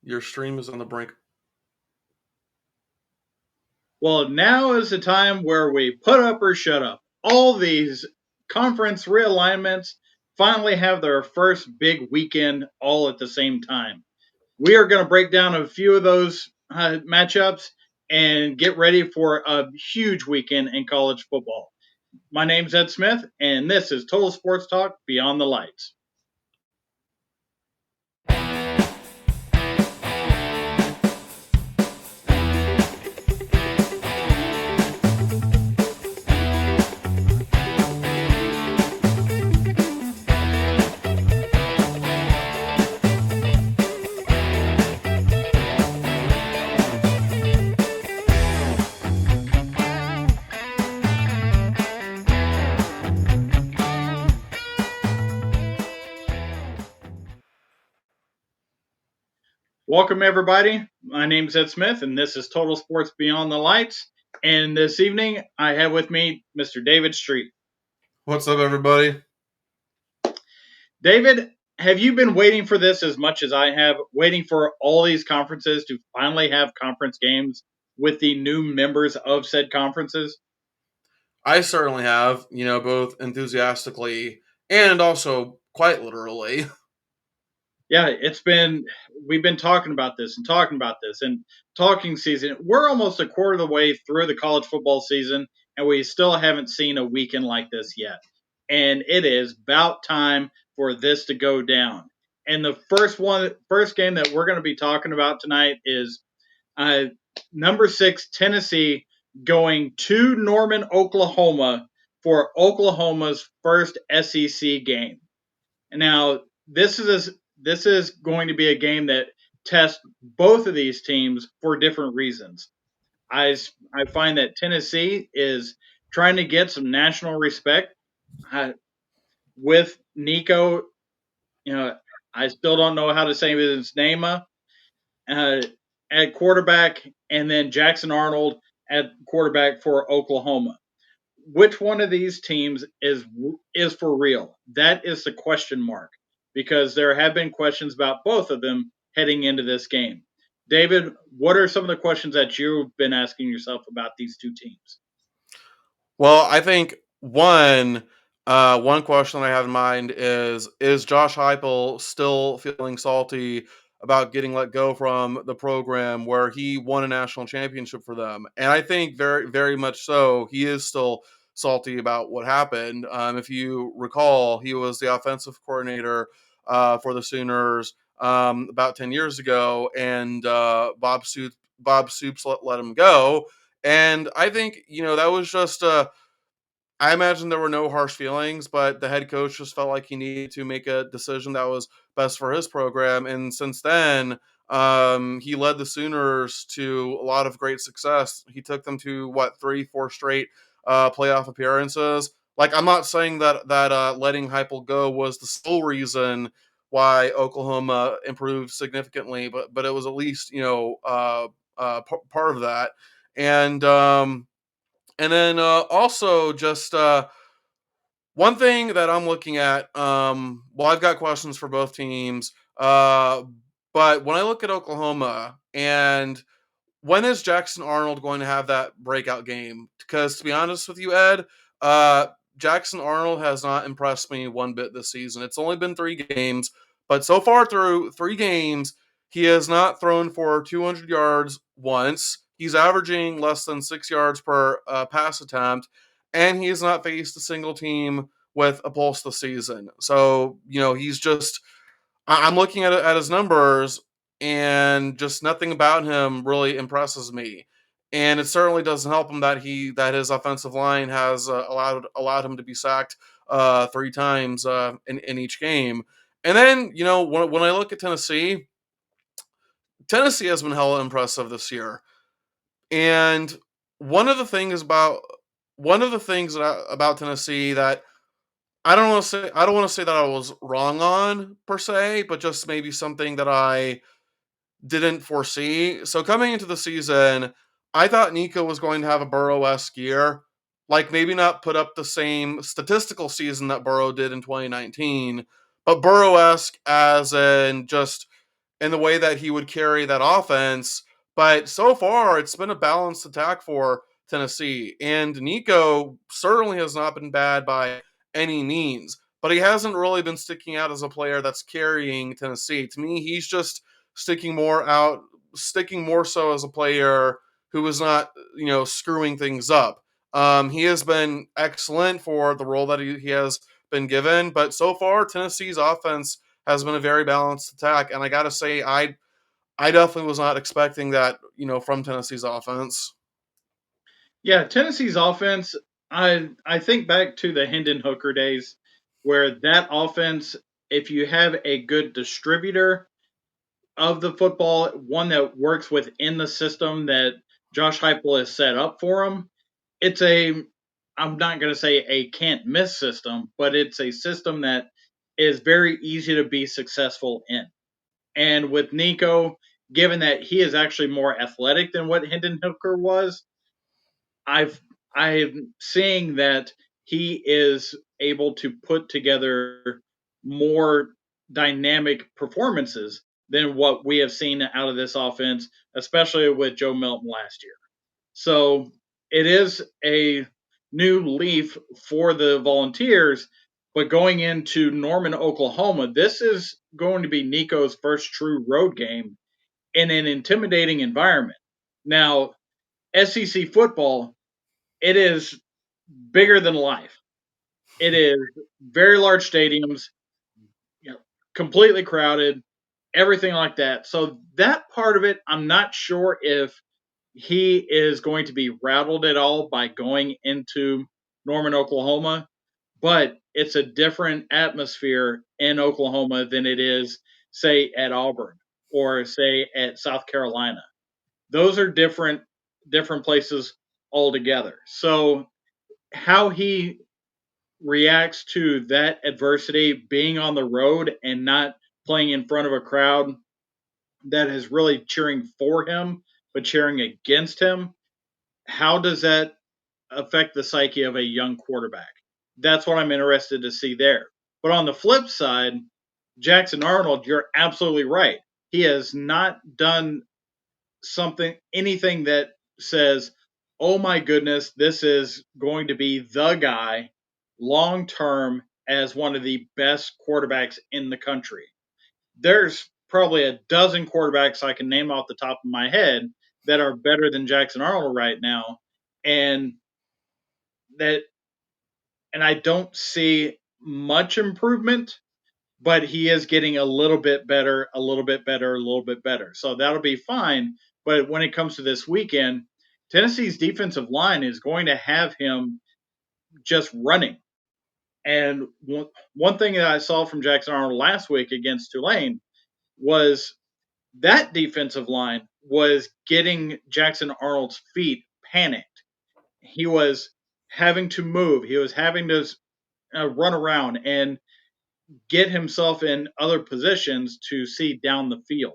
Your stream is on the brink. Well, now is the time where we put up or shut up. All these conference realignments finally have their first big weekend all at the same time. We are going to break down a few of those matchups and get ready for a huge weekend in college football. My name's Ed Smith, and this is Total Sports Talk Beyond the Lights. Welcome, everybody. My name is Ed Smith, and this is Total Sports Beyond the Lights. And this evening, I have with me Mr. David Street. What's up, everybody? David, have you been waiting for this as much as I have, waiting for all these conferences to finally have conference games with the new members of said conferences? I certainly have, both enthusiastically and also quite literally. Yeah, we've been talking about this and talking about this and talking season. We're almost a quarter of the way through the college football season, and we still haven't seen a weekend like this yet. And it is about time for this to go down. And the first game that we're going to be talking about tonight is uh, number 6 Tennessee going to Norman, Oklahoma for Oklahoma's first SEC game. Now, this is going to be a game that tests both of these teams for different reasons. I find that Tennessee is trying to get some national respect with Nico. You know, I still don't know how to say his name at quarterback, and then Jackson Arnold at quarterback for Oklahoma. Which one of these teams is for real? That is the question mark, because there have been questions about both of them heading into this game. David, what are some of the questions that you've been asking yourself about these two teams? Well, I think one question I have in mind is Josh Heupel still feeling salty about getting let go from the program where he won a national championship for them? And I think very, very much so. He is still salty about what happened. If you recall, he was the offensive coordinator for the Sooners about 10 years ago, and Bob Soups let him go. And I think, that was just I imagine there were no harsh feelings, but the head coach just felt like he needed to make a decision that was best for his program. And since then, he led the Sooners to a lot of great success. He took them to three, four straight playoff appearances. Like, I'm not saying that letting Heupel go was the sole reason why Oklahoma improved significantly, but it was at least part of that. And and then also just one thing that I'm looking at. Well, I've got questions for both teams, but when I look at Oklahoma, and when is Jackson Arnold going to have that breakout game? Because to be honest with you, Ed, uh, Jackson Arnold has not impressed me one bit this season. It's only been 3 games, but so far through 3 games, he has not thrown for 200 yards once. He's averaging less than 6 yards per pass attempt, and he has not faced a single team with a pulse this season. So, he's just I'm looking at his numbers, and just nothing about him really impresses me. And it certainly doesn't help him that his offensive line has allowed him to be sacked 3 times in each game. And then when I look at Tennessee has been hella impressive this year. And one of the things about about Tennessee that I don't want to say that I was wrong on per se, but just maybe something that I didn't foresee. So coming into the season, I thought Nico was going to have a Burrow-esque year. Like, maybe not put up the same statistical season that Burrow did in 2019, but Burrow-esque as in just in the way that he would carry that offense. But so far, it's been a balanced attack for Tennessee. And Nico certainly has not been bad by any means, but he hasn't really been sticking out as a player that's carrying Tennessee. To me, he's just sticking more so as a player who is not, screwing things up. He has been excellent for the role that he has been given, but so far, Tennessee's offense has been a very balanced attack. And I got to say, I definitely was not expecting that, from Tennessee's offense. Yeah, Tennessee's offense, I think back to the Hendon Hooker days where that offense, if you have a good distributor of the football, one that works within the system that Josh Heupel has set up for him, it's a I'm not going to say a can't miss system, but it's a system that is very easy to be successful in. And with Nico, given that he is actually more athletic than what Hendon Hooker was, I've I'm seeing that he is able to put together more dynamic performances than what we have seen out of this offense, especially with Joe Milton last year. So it is a new leaf for the Volunteers, but going into Norman, Oklahoma, this is going to be Nico's first true road game in an intimidating environment. Now, SEC football, it is bigger than life. It is very large stadiums, you know, completely crowded, everything like that. So that part of it, I'm not sure if he is going to be rattled at all by going into Norman, Oklahoma, but it's a different atmosphere in Oklahoma than it is, say, at Auburn or say at South Carolina. Those are different places altogether. So how he reacts to that adversity, being on the road and not playing in front of a crowd that is really cheering for him, but cheering against him, how does that affect the psyche of a young quarterback? That's what I'm interested to see there. But on the flip side, Jackson Arnold, you're absolutely right. He has not done anything that says, oh my goodness, this is going to be the guy long term as one of the best quarterbacks in the country. There's probably a dozen quarterbacks I can name off the top of my head that are better than Jackson Arnold right now. And that and I don't see much improvement, but he is getting a little bit better, a little bit better, a little bit better. So that'll be fine. But when it comes to this weekend, Tennessee's defensive line is going to have him just running. And one thing that I saw from Jackson Arnold last week against Tulane was that defensive line was getting Jackson Arnold's feet panicked. He was having to move. He was having to run around and get himself in other positions to see down the field.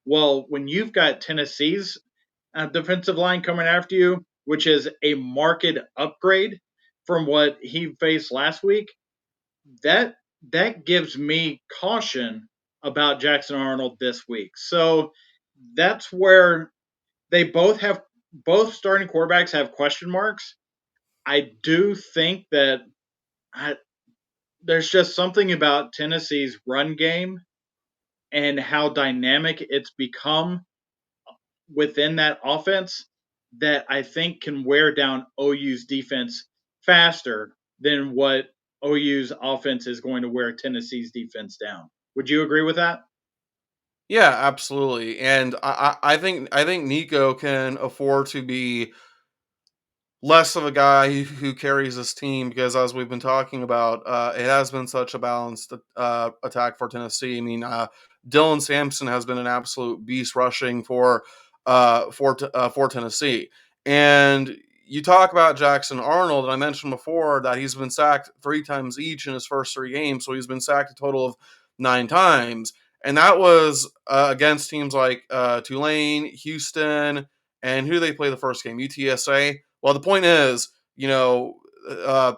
Well, when you've got Tennessee's defensive line coming after you, which is a market upgrade from what he faced last week, that that gives me caution about Jackson Arnold this week. So that's where they both starting quarterbacks have question marks. I do think that I, there's just something about Tennessee's run game and how dynamic it's become within that offense that I think can wear down OU's defense faster than what OU's offense is going to wear Tennessee's defense down. Would you agree with that? Yeah, absolutely. And I think Nico can afford to be less of a guy who carries this team because, as we've been talking about, it has been such a balanced attack for Tennessee. I mean, Dylan Sampson has been an absolute beast rushing for Tennessee, and you talk about Jackson Arnold, and I mentioned before that he's been sacked 3 times each in his first 3 games, so he's been sacked a total of 9 times, and that was against teams like Tulane, Houston, and who do they play the first game? UTSA. Well, the point is, uh,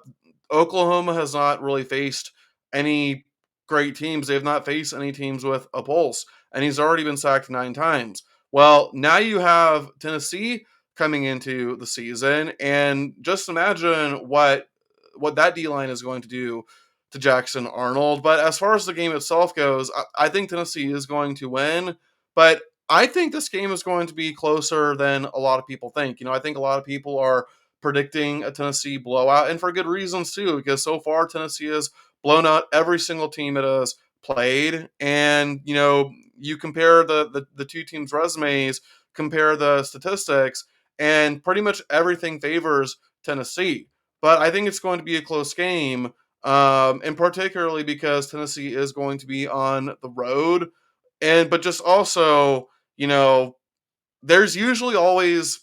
Oklahoma has not really faced any. great teams. They have not faced any teams with a pulse, and he's already been sacked 9 times. Well, now you have Tennessee coming into the season, and just imagine what that D line is going to do to Jackson Arnold. But as far as the game itself goes, I think Tennessee is going to win, but I think this game is going to be closer than a lot of people think. I think a lot of people are predicting a Tennessee blowout, and for good reasons too, because so far Tennessee has blown out every single team it has played. And you compare the two teams' resumes, compare the statistics, and pretty much everything favors Tennessee. But I think it's going to be a close game, and particularly because Tennessee is going to be on the road, and but just also, there's usually always.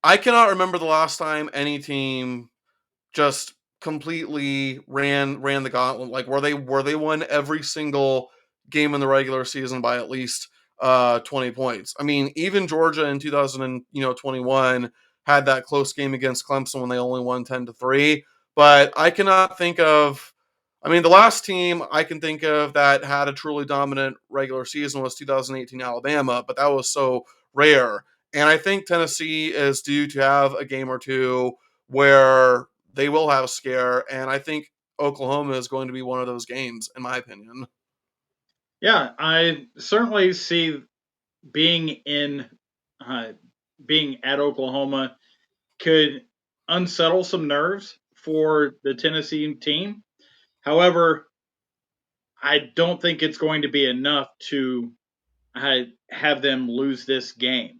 I cannot remember the last time any team just completely ran the gauntlet, like where they won every single game in the regular season by at least 20 points. I mean, even Georgia in 2021 had that close game against Clemson when they only won 10-3. But I cannot think of. I mean, the last team I can think of that had a truly dominant regular season was 2018 Alabama, but that was so rare. And I think Tennessee is due to have a game or two where they will have a scare, and I think Oklahoma is going to be one of those games, in my opinion. Yeah, I certainly see being in uh, being at Oklahoma could unsettle some nerves for the Tennessee team. However, I don't think it's going to be enough to have them lose this game.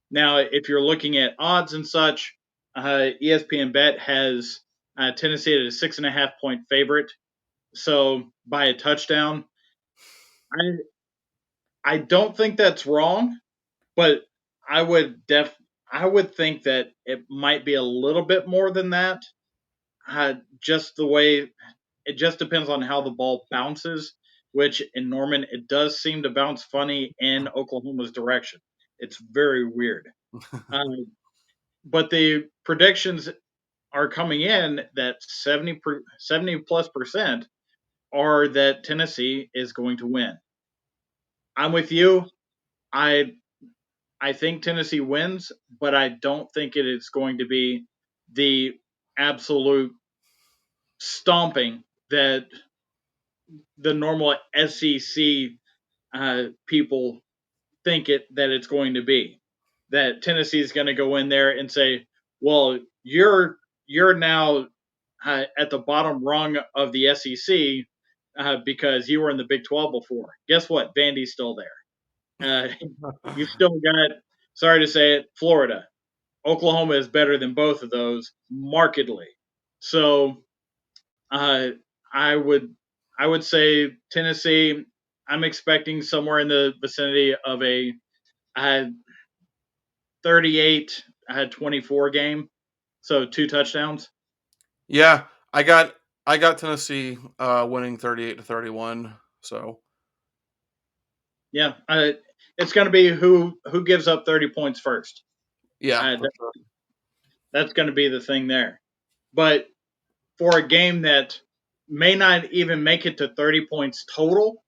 Now, if you're looking at odds and such, ESPN Bet has Tennessee at a 6.5 point favorite, so by a touchdown. I don't think that's wrong, but I would def I would think that it might be a little bit more than that. Just the way it just depends on how the ball bounces, which in Norman it does seem to bounce funny in Oklahoma's direction. It's very weird. Um, but the predictions are coming in that 70 plus percent are that Tennessee is going to win. I'm with you. I I think Tennessee wins, but I don't think it is going to be the absolute stomping that the normal SEC people think it's going to be. That Tennessee is going to go in there and say, "Well, you're now at the bottom rung of the SEC because you were in the Big 12 before. Guess what? Vandy's still there. You've still got, sorry to say it, Florida. Oklahoma is better than both of those markedly. So uh, I would I would say Tennessee. I'm expecting somewhere in the vicinity of a uh, 38 24 game. So 2 touchdowns. Yeah, I got Tennessee winning 38-31. So Yeah, it's going to be who gives up 30 points first. yeah, Uh, for sure. that's going to be the thing there. But for a game that may not even make it to 30 points total,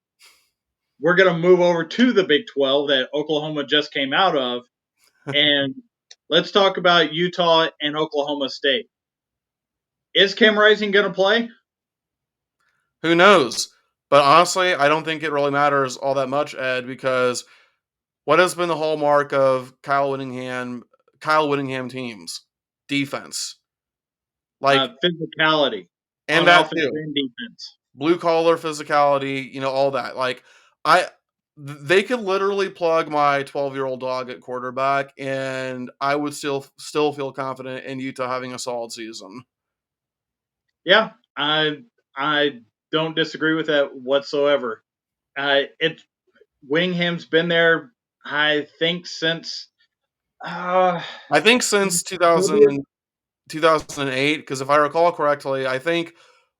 we're going to move over to the Big 12 that Oklahoma just came out of. And let's talk about Utah and Oklahoma State. Is Cam Rising going to play? Who knows? But honestly, I don't think it really matters all that much, Ed, because what has been the hallmark of Kyle Whittingham teams? Defense. Like, Physicality and on that offense too. and defense. Blue collar physicality, all that. Like, I they could literally plug my 12-year-old dog at quarterback, and I would still feel confident in Utah having a solid season. Yeah, I don't disagree with that whatsoever. It Whittingham's been there, I think, since uh, I think since 2008, because if I recall correctly, I think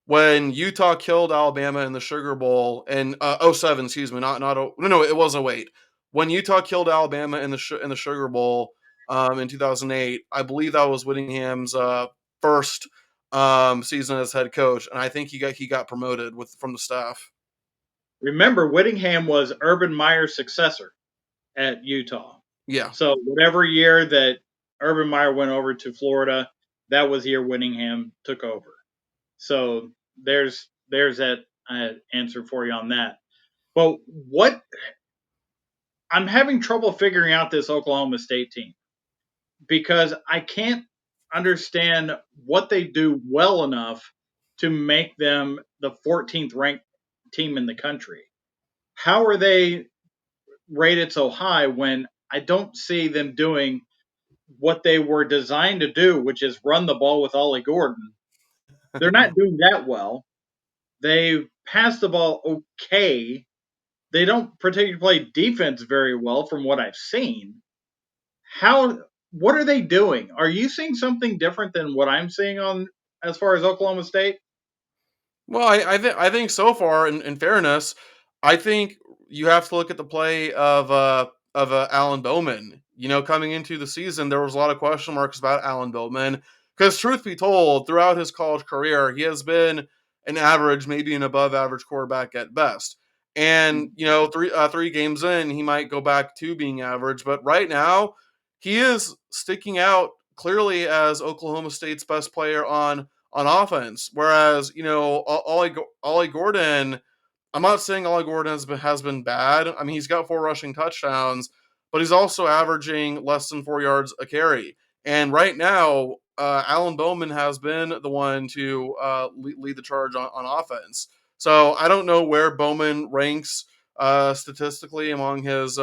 when Utah killed Alabama in the Sugar Bowl in '07, excuse me, not no, it was '08. When Utah killed Alabama in the Sugar Bowl in 2008, I believe that was Whittingham's first. season as head coach, and I think he got promoted from the staff. Remember, Whittingham was Urban Meyer's successor at Utah. Yeah. So whatever year that Urban Meyer went over to Florida, that was the year Whittingham took over. So there's that answer for you on that. But what I'm having trouble figuring out this Oklahoma State team because I can't understand what they do well enough to make them the 14th ranked team in the country. How are they rated so high when I don't see them doing what they were designed to do, which is run the ball with Ollie Gordon? They're not doing that well. They pass the ball okay. They don't particularly play defense very well from what I've seen. How what are they doing? Are you seeing something different than what I'm seeing on as far as Oklahoma State? Well, I think so far, in fairness, I think you have to look at the play of Alan Bowman. Coming into the season, there was a lot of question marks about Alan Bowman because, truth be told, throughout his college career, he has been an average, maybe an above average quarterback at best. And three games in, he might go back to being average, but right now, he is sticking out clearly as Oklahoma State's best player on offense. Whereas, Ollie Gordon, I'm not saying Ollie Gordon has been bad. I mean, he's got 4 rushing touchdowns, but he's also averaging less than 4 yards a carry. And right now, Alan Bowman has been the one to lead the charge on offense. So I don't know where Bowman ranks statistically among his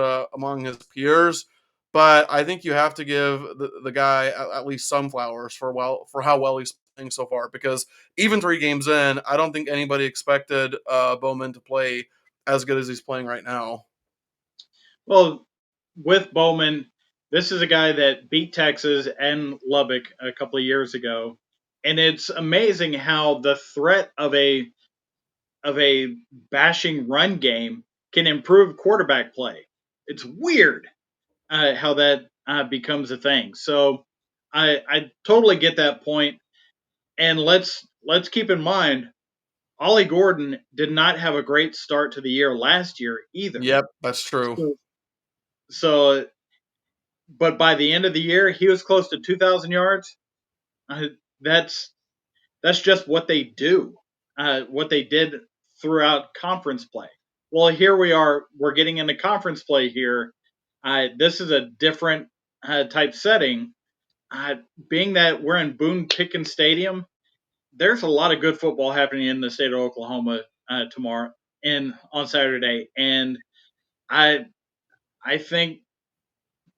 peers, but I think you have to give the guy at least some flowers for how well he's playing so far. Because even 3 games in, I don't think anybody expected Bowman to play as good as he's playing right now. Well, with Bowman, this is a guy that beat Texas and Lubbock a couple of years ago, and it's amazing how the threat of a bashing run game can improve quarterback play. It's weird how that becomes a thing. So I totally get that point, and let's keep in mind Ollie Gordon did not have a great start to the year last year either. Yep, that's true. So, so but by the end of the year, he was close to 2,000 yards. Uh, that's that's just what they do, what they did throughout conference play. Well, here we are. We're getting into conference play here. This is a different type setting. Uh, Being that we're in Boone Pickens Stadium, there's a lot of good football happening in the state of Oklahoma tomorrow and on Saturday, and I I think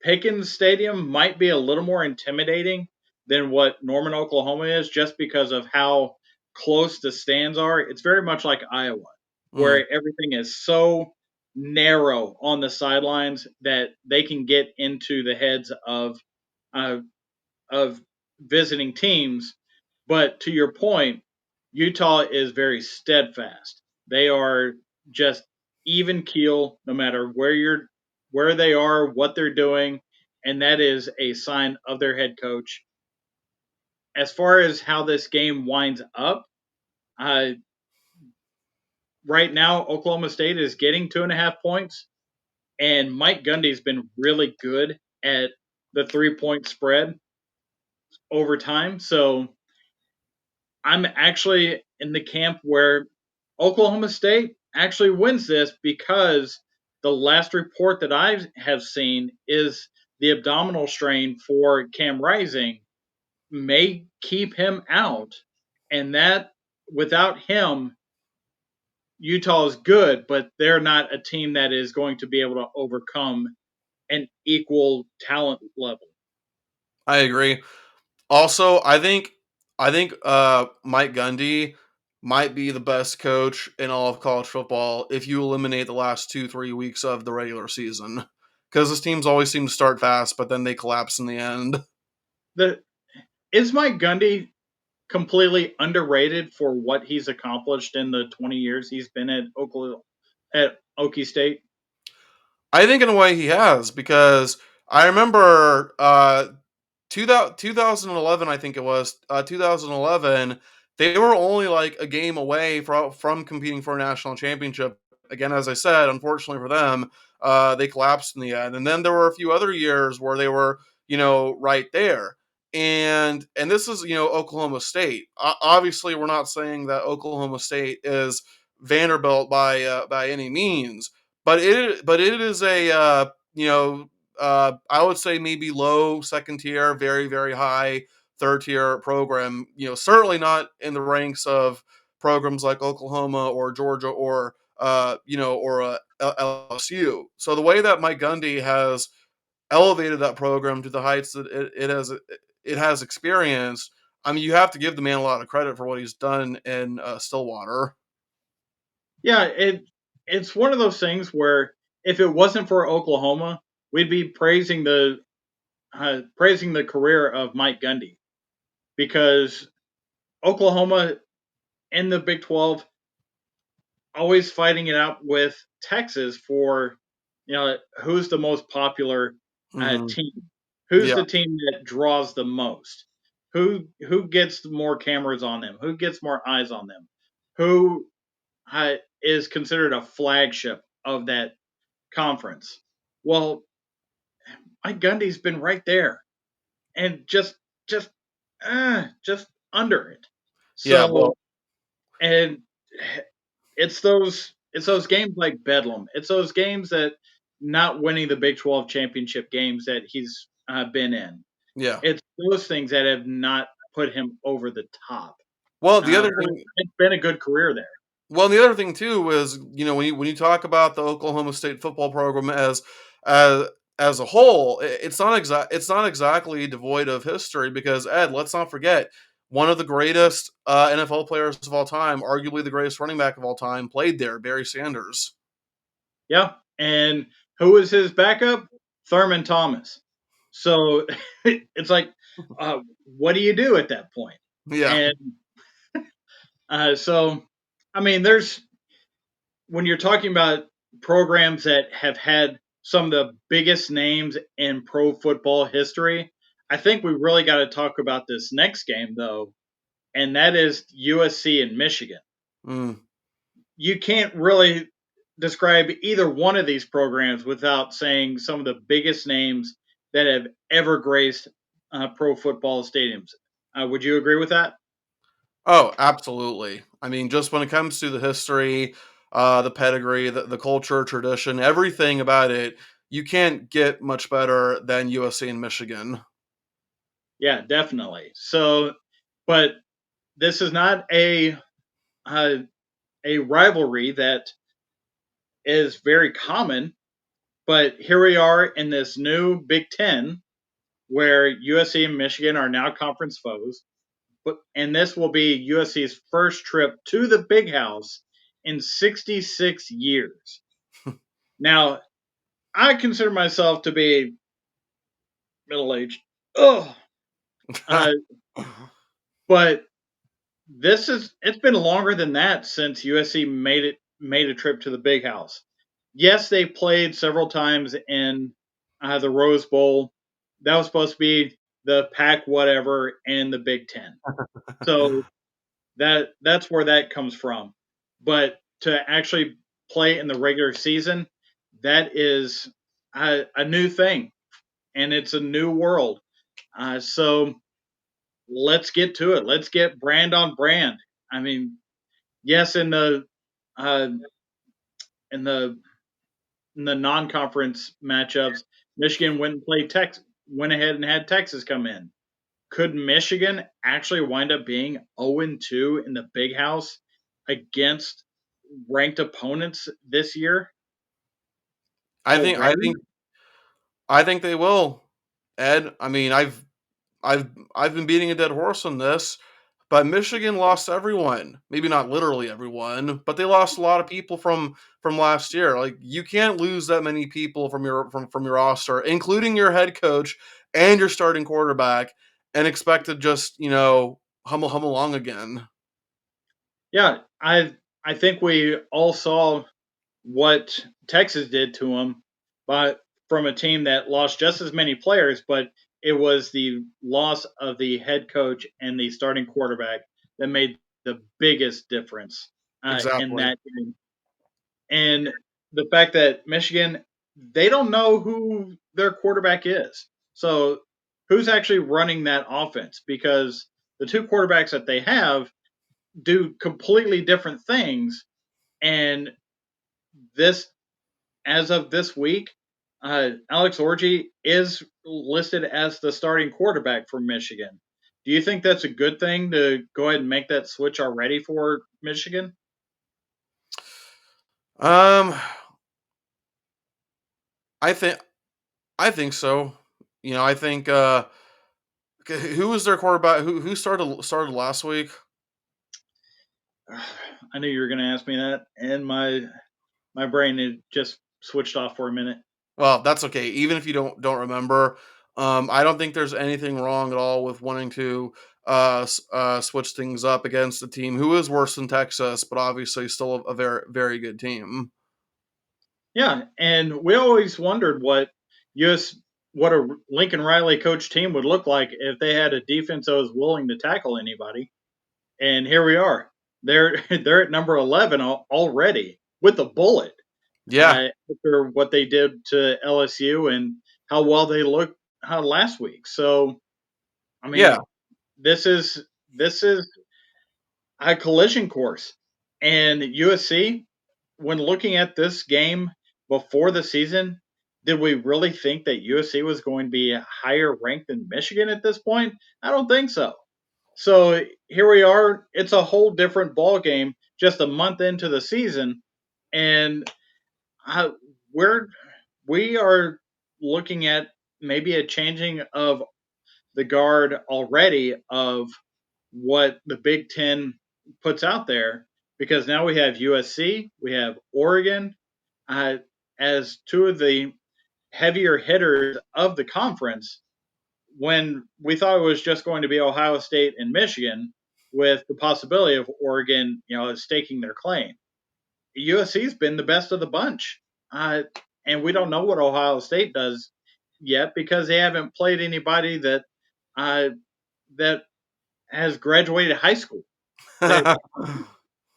Pickens Stadium might be a little more intimidating than what Norman, Oklahoma is, just because of how close the stands are. It's very much like Iowa, Mm. where everything is so narrow on the sidelines that they can get into the heads uh, of visiting teams. But to your point, Utah is very steadfast. They are just even keel no matter where they are, what they're doing, and that is a sign of their head coach. As far as how this game winds up, uh, right now Oklahoma State is getting 2.5 points, and Mike Gundy's been really good at the 3 point spread over time. So I'm actually in the camp where Oklahoma State actually wins this because the last report that I have seen is the abdominal strain for Cam Rising may keep him out, and that without him, Utah is good, but they're not a team that is going to be able to overcome an equal talent level. I agree. Also, I think Mike Gundy might be the best coach in all of college football if you eliminate the last 2-3 weeks of the regular season, because his teams always seem to start fast, but then they collapse in the end. The is Mike Gundy completely underrated for what he's accomplished in the 20 years he's been at Oklahoma at Okie State. I think in a way he has, because I remember 2011, I think it was 2011. They were only like a game away from competing for a national championship. Again, as I said, unfortunately for them, they collapsed in the end. And then there were a few other years where they were, right there. And this is, Oklahoma State. Obviously, we're not saying that Oklahoma State is Vanderbilt by any means, but it is a I would say maybe low second tier, very, very high third tier program. Certainly not in the ranks of programs like Oklahoma or Georgia or LSU. So the way that Mike Gundy has elevated that program to the heights that it has experienced, I mean, you have to give the man a lot of credit for what he's done in Stillwater. Yeah, it's one of those things where if it wasn't for Oklahoma, we'd be praising the career of Mike Gundy because Oklahoma in the Big 12 always fighting it out with Texas for who's the most popular Hmm. team, who's Yeah, the team that draws the most, who gets more cameras on them, who gets more eyes on them, who is considered a flagship of that conference. Well, Mike Gundy's been right there and just just under it. yeah. So Well, and it's those games like Bedlam. It's those games that not winning the Big 12 championship games that he's been in. yeah. It's those things that have not put him over the top. Well, the other But thing it's been a good career there. Well, and the other thing too is, when you talk about the Oklahoma State football program as as a whole, it's not exactly devoid of history because Ed, let's not forget, one of the greatest NFL players of all time, arguably the greatest running back of all time, played there, Barry Sanders. Yeah. And who was his backup? Thurman Thomas. So it's like, what do you do at that point? Yeah. And so, I mean, there's when you're talking about programs that have had some of the biggest names in pro football history, I think we really got to talk about this next game, though, and that is USC and Michigan. Mm. You can't really describe either one of these programs without saying some of the biggest names that have ever graced pro football stadiums. Would you agree with that? Oh, absolutely. I mean, just when it comes to the history, the pedigree, the culture, tradition, everything about it, you can't get much better than USC and Michigan. Yeah, definitely. So, but this is not uh, a rivalry that is very common. But here we are in this new Big Ten where USC and Michigan are now conference foes. And this will be USC's first trip to the Big House in 66 years. Now, I consider myself to be middle aged. Oh, uh, but it's been longer than that since USC made a trip to the Big House. Yes, they played several times in the Rose Bowl. That was supposed to be the Pac whatever and the Big Ten. So that's where that comes from. But to actually play in the regular season, that is a new thing, and it's a new world. So let's get to it. Let's get brand on brand. I mean, yes, uh, in the in the non-conference matchups, Michigan went and played Texas, went ahead and had Texas come in. Could Michigan actually wind up being 0-2 in the Big House against ranked opponents this year I think I already? think I think they will. Ed, I mean, I've been beating a dead horse on this, but Michigan lost everyone. Maybe not literally everyone, but they lost a lot of people from last year. Like you can't lose that many people from your roster, including your head coach and your starting quarterback, and expect to just hum along again. Yeah, I think we all saw what Texas did to them, but from a team that lost just as many players, but it was the loss of the head coach and the starting quarterback that made the biggest difference in Exactly. that game. And the fact that Michigan, they don't know who their quarterback is. So who's actually running that offense? Because the two quarterbacks that they have do completely different things. And this, as of this week, Alex Orji is listed as the starting quarterback for Michigan. Do you think that's a good thing to go ahead and make that switch already for Michigan? Um, I think I think so. I think who was their quarterback? Who started last week? I knew you were going to ask me that, and my brain had just switched off for a minute. Well, that's okay. Even if you don't remember, I don't think there's anything wrong at all with wanting to switch things up against a team who is worse than Texas, but obviously still a very very good team. Yeah, and we always wondered US what a Lincoln Riley coach team would look like if they had a defense that was willing to tackle anybody. And here we are. They're they're at number 11 already with a bullet Yeah, after what they did to LSU and how well they looked last week. So I yeah. mean, this is a collision course, and USC. When looking at this game before the season, did we really think that USC was going to be higher ranked than Michigan at this point? I don't think so. So here we are. It's a whole different ball game just a month into the season, and I, we're we are looking at maybe a changing of the guard already of what the Big Ten puts out there because now we have USC, we have Oregon uh, as two of the heavier hitters of the conference when we thought it was just going to be Ohio State and Michigan with the possibility of Oregon, staking their claim. USC's been the best of the bunch. And we don't know what Ohio State does yet because they haven't played anybody uh, that has graduated high school. They,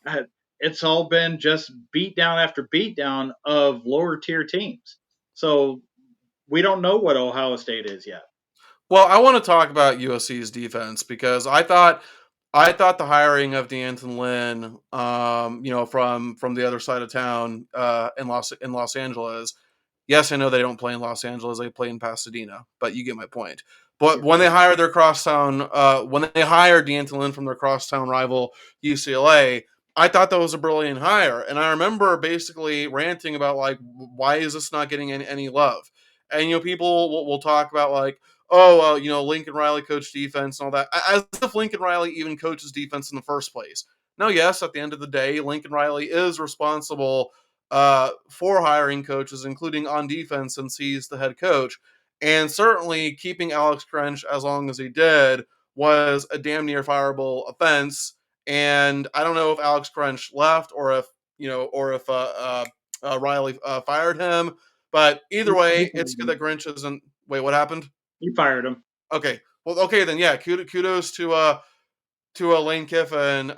uh, it's all been just beat down after beat down of lower tier teams. So we don't know what Ohio State is yet. Well, I want to talk about USC's defense because I thought the hiring of D'Anton Lynn, from the other side of town, in Los Angeles. Yes, I know they don't play in Los Angeles; they play in Pasadena. But you get my point. But Yeah. when they hired D'Anton Lynn from their crosstown rival UCLA, I thought that was a brilliant hire, and I remember basically ranting about like, why is this not getting any love? And people will talk about like, oh, well, Lincoln Riley coached defense and all that, as if Lincoln Riley even coaches defense in the first place. No, yes, at the end of the day, Lincoln Riley is responsible for hiring coaches, including on defense, since he's the head coach. And certainly keeping Alex Grinch as long as he did was a damn near fireable offense. And I don't know if Alex Grinch left or if Riley fired him. But either He way, fired it's good him. that Grinch isn't. Wait, what happened? He fired him. Okay. Well, okay then. Yeah. Kudos to Lane Kiffin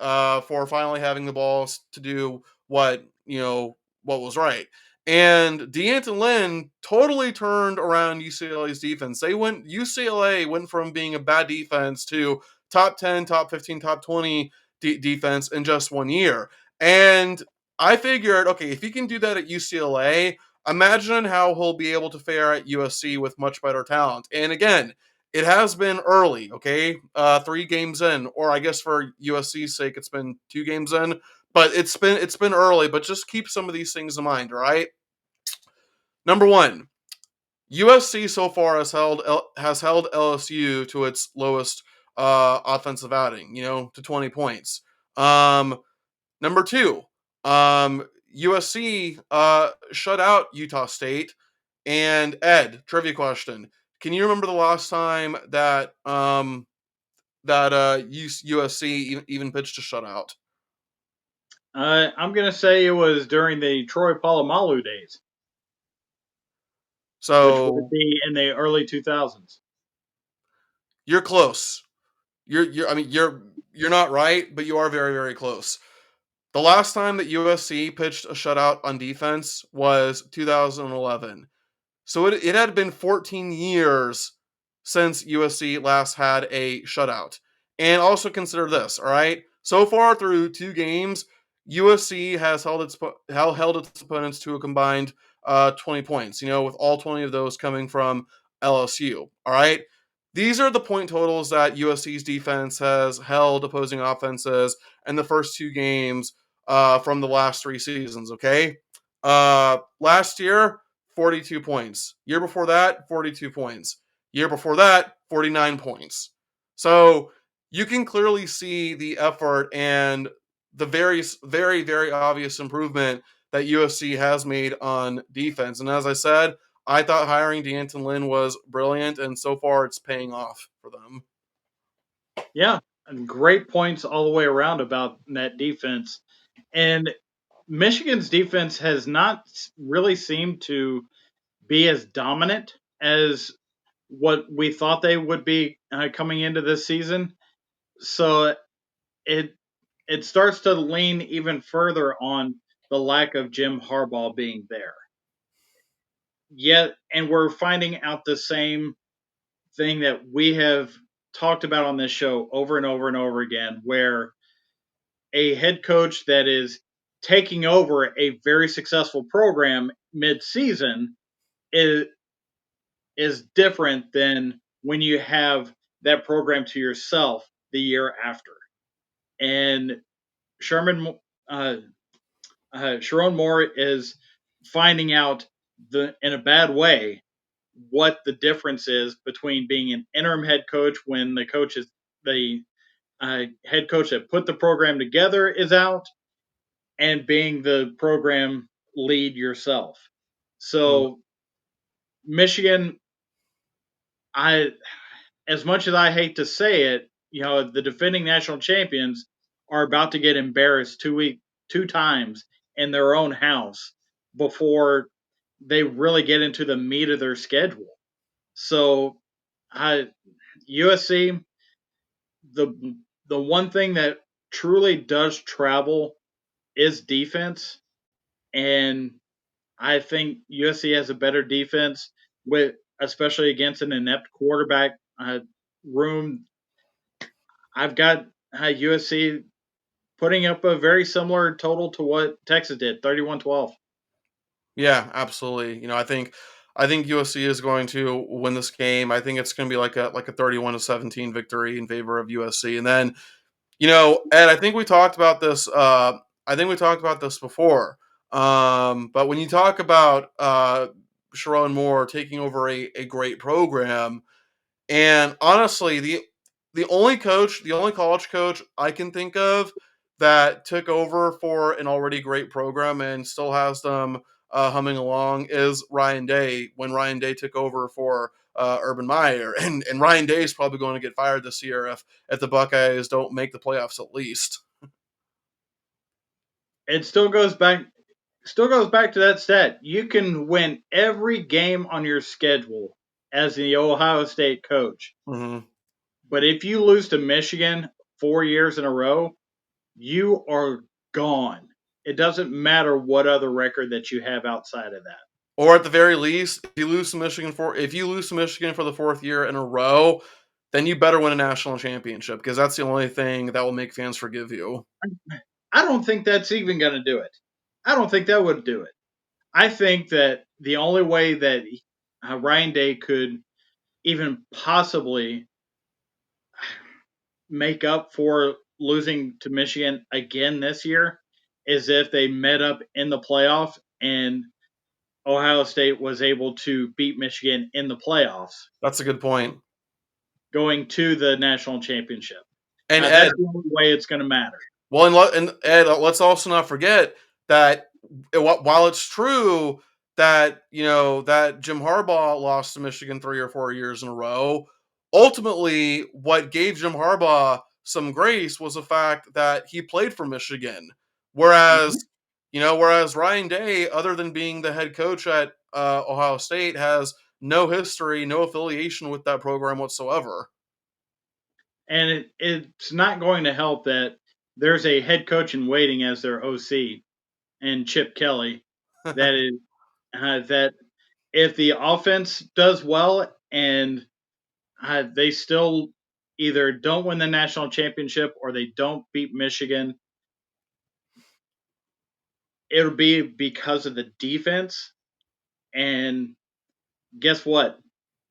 for finally having the balls to do what was right. And D'Anton Lynn totally turned around UCLA's defense. UCLA went from being a bad defense to top 10, top 15, top 20 defense in just 1 year. And I figured, okay, if he can do that at UCLA, imagine how he'll be able to fare at USC with much better talent. And again, it has been early, okay? 3 games in, or I guess for USC's sake, it's been 2 games in. But it's been early. But just keep some of these things in mind, all right? Number one, USC so far has held LSU to its lowest offensive outing, to 20 points. Number two, USC shut out Utah State. And Ed, trivia question: can you remember the last time that USC even pitched a shutout? I'm going to say it was during the Troy Polamalu days, which would So be in the early 2000s. You're close. I mean, you're not right, but you are very, very close. The last time that USC pitched a shutout on defense was 2011. So it had been 14 years since USC last had a shutout. And also consider this, all right? So far through two games, USC has held its opponents to a combined 20 points, with all 20 of those coming from LSU, all right? These are the point totals that USC's defense has held opposing offenses in the first two games from the last three seasons, okay? Last year, 42 points. Year before that, 42 points. Year before that, 49 points. So you can clearly see the effort and the very, very obvious improvement that USC has made on defense. And as I said, I thought hiring D'Anton Lynn was brilliant, and so far it's paying off for them. Yeah, and great points all the way around about that defense. And Michigan's defense has not really seemed to be as dominant as what we thought they would be coming into this season. So it it starts to lean even further on the lack of Jim Harbaugh being there. Yet, and we're finding out the same thing that we have talked about on this show over and over and over again, where a head coach that is taking over a very successful program mid-season is different than when you have that program to yourself the year after. And Sherman Sharon Moore is finding out in a bad way what the difference is between being an interim head coach when the head coach that put the program together is out, and being the program lead yourself. Mm. So Michigan, I as much as I hate to say it, the defending national champions are about to get embarrassed two times in their own house before they really get into the meat of their schedule. So, USC, the the one thing that truly does travel is defense, and I think USC has a better defense with, especially against an inept quarterback room. I've got USC putting up a very similar total to what Texas did, 31-12. Yeah, absolutely. I think USC is going to win this game. I think it's going to be like a 31-17 victory in favor of USC. And then, Ed, I think we talked about this I think we talked about this before. But when you talk about Sharon Moore taking over a great program, and honestly, the only college coach I can think of that took over for an already great program and still has them humming along is Ryan Day. When Ryan Day took over for Urban Meyer, and Ryan Day is probably going to get fired this year if the Buckeyes don't make the playoffs at least. It still goes back to that stat. You can win every game on your schedule as the Ohio State coach. Mm-hmm. But if you lose to Michigan 4 years in a row, you are gone. It doesn't matter what other record that you have outside of that. Or at the very least, if you lose to Michigan for the fourth year in a row, then you better win a national championship because that's the only thing that will make fans forgive you. I don't think that's even going to do it. I don't think that would do it. I think that the only way that Ryan Day could even possibly make up for losing to Michigan again this year is if they met up in the playoff and Ohio State was able to beat Michigan in the playoffs That's a good point. going to the national championship. And That's Ed, the only way it's going to matter. well, and Ed, let's also not forget that while it's true that that Jim Harbaugh lost to Michigan 3 or 4 years in a row, ultimately what gave Jim Harbaugh some grace was the fact that he played for Michigan, Mhm. whereas Ryan Day, other than being the head coach at Ohio State, has no history, no affiliation with that program whatsoever. and it's not going to help that there's a head coach in waiting as their OC and Chip Kelly. That is that if the offense does well and they still either don't win the national championship or they don't beat Michigan, it'll be because of the defense. And guess what?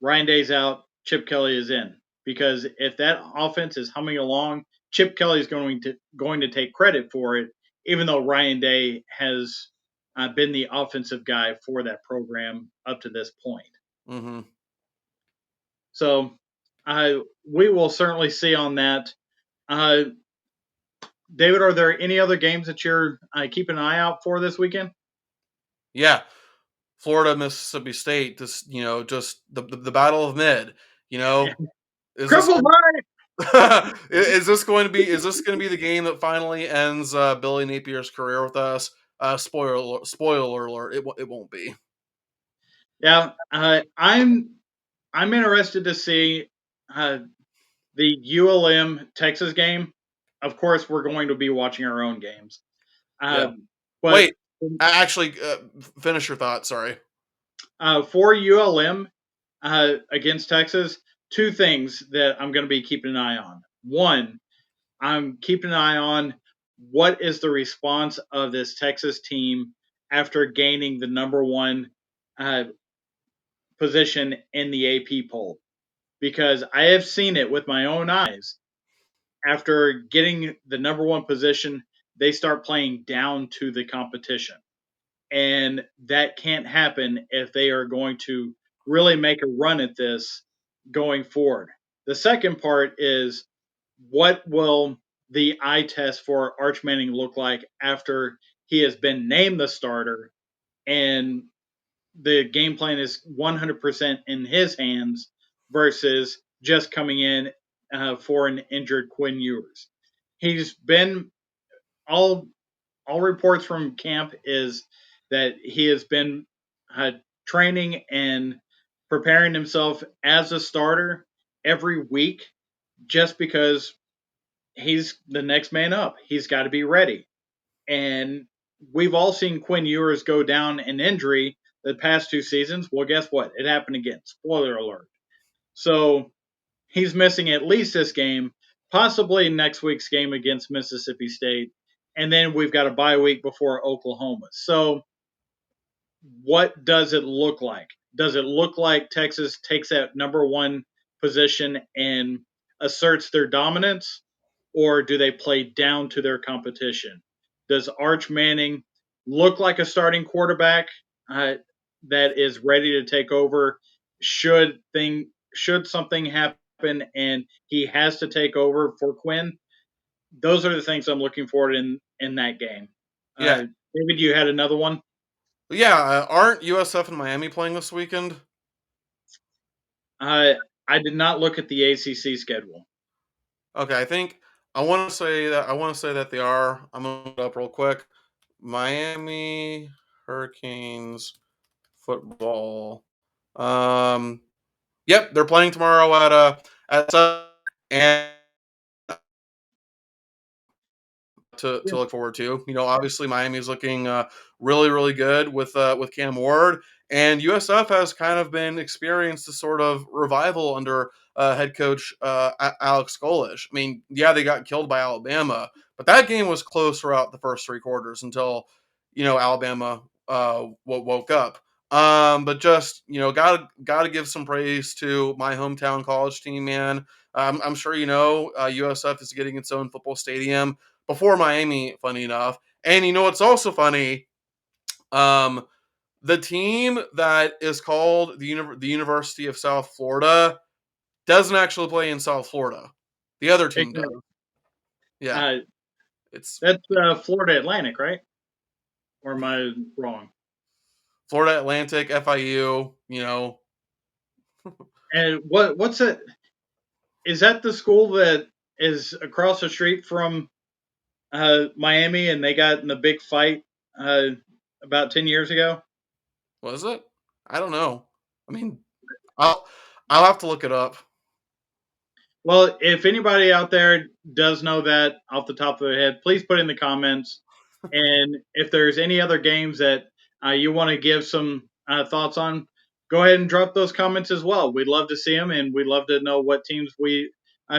Ryan Day's out, Chip Kelly is in. Because if that offense is humming along, Chip Kelly is going to take credit for it, even though Ryan Day has been the offensive guy for that program up to this point. Mm-hmm. So we will certainly see on that. Uh, David, are there any other games that you're keeping an eye out for this weekend? Yeah, Florida, Mississippi State. This, just the battle of mid. You know, is this Cripple is this going to be the game that finally ends Billy Napier's career with us? Spoiler alert! It won't be. Yeah, I'm interested to see uh, the ULM Texas game. Of course, we're going to be watching our own games, Yeah. but Wait. Actually, finish your thought. Sorry. for ULM against Texas, two things that I'm going to be keeping an eye on. One, I'm keeping an eye on what is the response of this Texas team after gaining the number one uh, position in the AP poll, because I have seen it with my own eyes. After getting the number one position, they start playing down to the competition. And that can't happen if they are going to really make a run at this going forward. The second part is, what will the eye test for Arch Manning look like after he has been named the starter and the game plan is 100% in his hands versus just coming in for an injured Quinn Ewers. He's been all all reports from camp is that he has been uh, training and preparing himself as a starter every week just because he's the next man up. He's got to be ready. And we've all seen Quinn Ewers go down in injury the past two seasons. Well, guess what? It happened again. Spoiler alert. So he's missing at least this game, possibly next week's game against Mississippi State. And then we've got a bye week before Oklahoma. So what does it look like? Does it look like Texas takes that number one position and asserts their dominance, or do they play down to their competition? Does Arch Manning look like a starting quarterback that is ready to take over? Should something happen and he has to take over for Quinn? Those are the things I'm looking forward in that game. Yeah. David, you had another one. Yeah. Aren't USF and Miami playing this weekend? I did not look at the ACC schedule. Okay. I want to say that they are. I'm gonna look it up real quick. Miami Hurricanes football. Um. Yep, they're playing tomorrow at 7, and to Yeah. look forward to. Obviously Miami's looking really really good with Cam Ward, and USF has kind of been experienced a sort of revival under head coach Alex Golish. I mean, yeah, they got killed by Alabama, but that game was close throughout the first three quarters until Alabama woke up. But just gotta give some praise to my hometown college team, man. I'm sure USF is getting its own football stadium before Miami, funny enough. And what's also funny? Um, the team that is called the University of South Florida doesn't actually play in South Florida. The other team does. Exactly. Yeah, Uh, it's that's Florida Atlantic, right? Or am I wrong? Florida Atlantic, FIU. And what's it? Is that the school that is across the street from Miami, and they got in the big fight uh, about 10 years ago? Was it? I don't know. I mean, I'll I'll have to look it up. Well, if anybody out there does know that off the top of their head, please put in the comments. And if there's any other games that you want to give some thoughts on, go ahead and drop those comments as well. We'd love to see them, and we'd love to know what teams we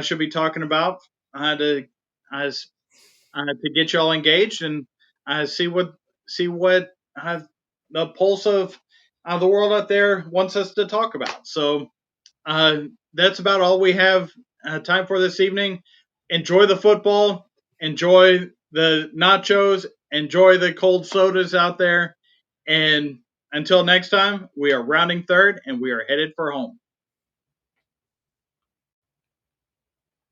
should be talking about uh, to get y'all engaged and see what uh, the pulse of the world out there wants us to talk about. So uh, that's about all we have time for this evening. Enjoy the football. Enjoy the nachos. Enjoy the cold sodas out there. And until next time, we are rounding third and we are headed for home.